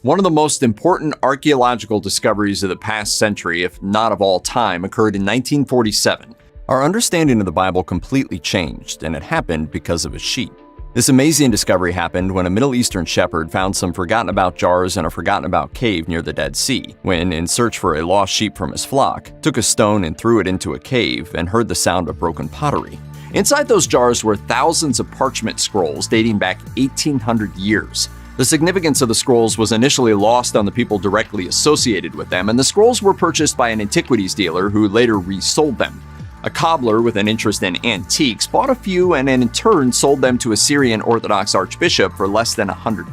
One of the most important archaeological discoveries of the past century, if not of all time, occurred in 1947. Our understanding of the Bible completely changed, and it happened because of a sheep. This amazing discovery happened when a Middle Eastern shepherd found some forgotten-about jars in a forgotten-about cave near the Dead Sea, when, in search for a lost sheep from his flock, took a stone and threw it into a cave and heard the sound of broken pottery. Inside those jars were thousands of parchment scrolls dating back 1,800 years. The significance of the scrolls was initially lost on the people directly associated with them, and the scrolls were purchased by an antiquities dealer who later resold them. A cobbler with an interest in antiques bought a few and in turn sold them to a Syrian Orthodox archbishop for less than $100.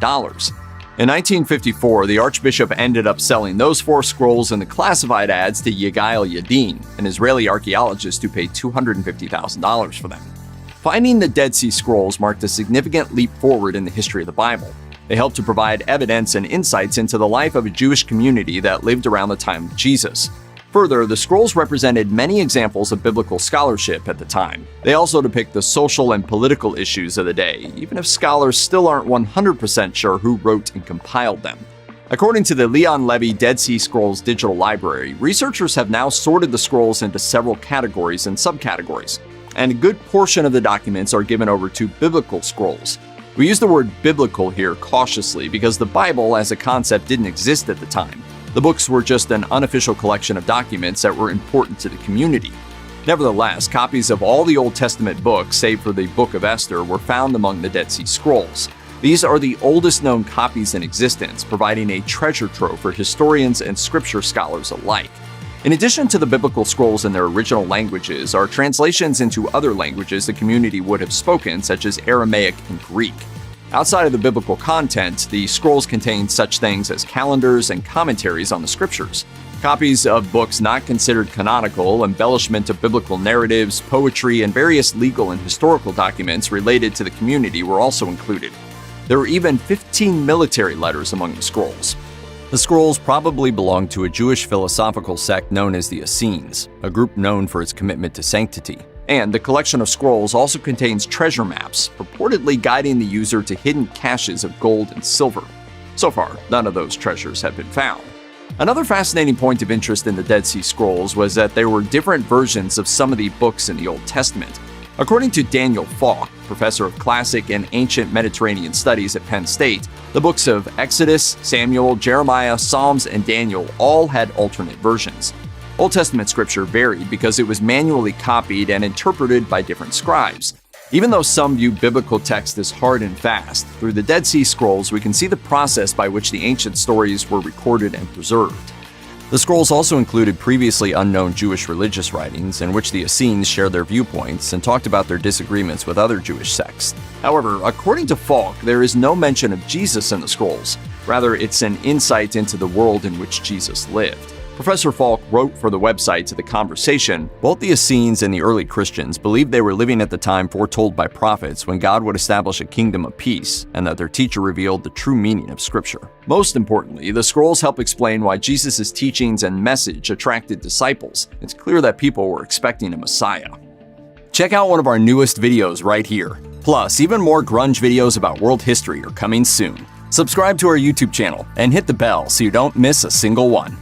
In 1954, the archbishop ended up selling those 4 scrolls in the classified ads to Yigael Yadin, an Israeli archaeologist who paid $250,000 for them. Finding the Dead Sea Scrolls marked a significant leap forward in the history of the Bible. They helped to provide evidence and insights into the life of a Jewish community that lived around the time of Jesus. Further, the scrolls represented many examples of biblical scholarship at the time. They also depict the social and political issues of the day, even if scholars still aren't 100% sure who wrote and compiled them. According to the Leon Levy Dead Sea Scrolls Digital Library, researchers have now sorted the scrolls into several categories and subcategories, and a good portion of the documents are given over to biblical scrolls. We use the word biblical here cautiously because the Bible as a concept didn't exist at the time. The books were just an unofficial collection of documents that were important to the community. Nevertheless, copies of all the Old Testament books, save for the Book of Esther, were found among the Dead Sea Scrolls. These are the oldest known copies in existence, providing a treasure trove for historians and scripture scholars alike. In addition to the biblical scrolls in their original languages are translations into other languages the community would have spoken, such as Aramaic and Greek. Outside of the biblical content, the scrolls contain such things as calendars and commentaries on the scriptures. Copies of books not considered canonical, embellishment of biblical narratives, poetry, and various legal and historical documents related to the community were also included. There were even 15 military letters among the scrolls. The scrolls probably belonged to a Jewish philosophical sect known as the Essenes, a group known for its commitment to sanctity. And the collection of scrolls also contains treasure maps, purportedly guiding the user to hidden caches of gold and silver. So far, none of those treasures have been found. Another fascinating point of interest in the Dead Sea Scrolls was that there were different versions of some of the books in the Old Testament. According to Daniel Falk, professor of classic and ancient Mediterranean studies at Penn State, the books of Exodus, Samuel, Jeremiah, Psalms, and Daniel all had alternate versions. Old Testament scripture varied because it was manually copied and interpreted by different scribes. Even though some view biblical text as hard and fast, through the Dead Sea Scrolls we can see the process by which the ancient stories were recorded and preserved. The scrolls also included previously unknown Jewish religious writings in which the Essenes shared their viewpoints and talked about their disagreements with other Jewish sects. However, according to Falk, there is no mention of Jesus in the scrolls. Rather, it's an insight into the world in which Jesus lived. Professor Falk wrote for the website to The Conversation, both the Essenes and the early Christians believed they were living at the time foretold by prophets when God would establish a kingdom of peace, and that their teacher revealed the true meaning of Scripture. Most importantly, the scrolls help explain why Jesus' teachings and message attracted disciples. It's clear that people were expecting a Messiah. Check out one of our newest videos right here. Plus, even more grunge videos about world history are coming soon. Subscribe to our YouTube channel and hit the bell so you don't miss a single one.